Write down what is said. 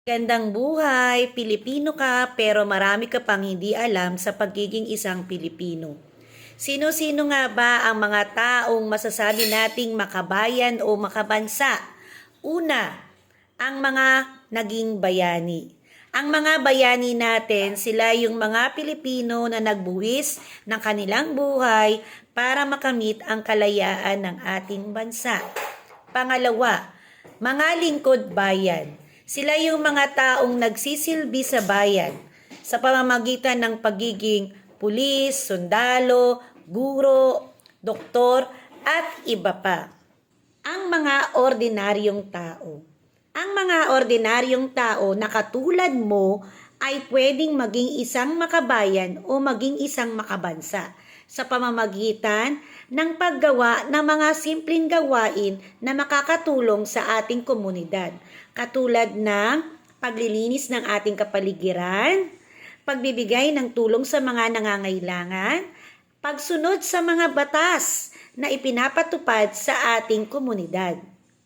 Gandang buhay, Pilipino ka pero marami ka pang hindi alam sa pagiging isang Pilipino. Sino-sino nga ba ang mga taong masasabi nating makabayan o makabansa? Una, ang mga naging bayani. Ang mga bayani natin, sila yung mga Pilipino na nagbuwis ng kanilang buhay para makamit ang kalayaan ng ating bansa. Pangalawa, mga lingkod bayan. Sila yung mga taong nagsisilbi sa bayan sa pamamagitan ng pagiging pulis, sundalo, guro, doktor, at iba pa. Ang mga ordinaryong tao. Ang mga ordinaryong tao na katulad mo ay pwedeng maging isang makabayan o maging isang makabansa sa pamamagitan ng paggawa ng mga simpleng gawain na makakatulong sa ating komunidad, katulad ng paglilinis ng ating kapaligiran, pagbibigay ng tulong sa mga nangangailangan, pagsunod sa mga batas na ipinapatupad sa ating komunidad.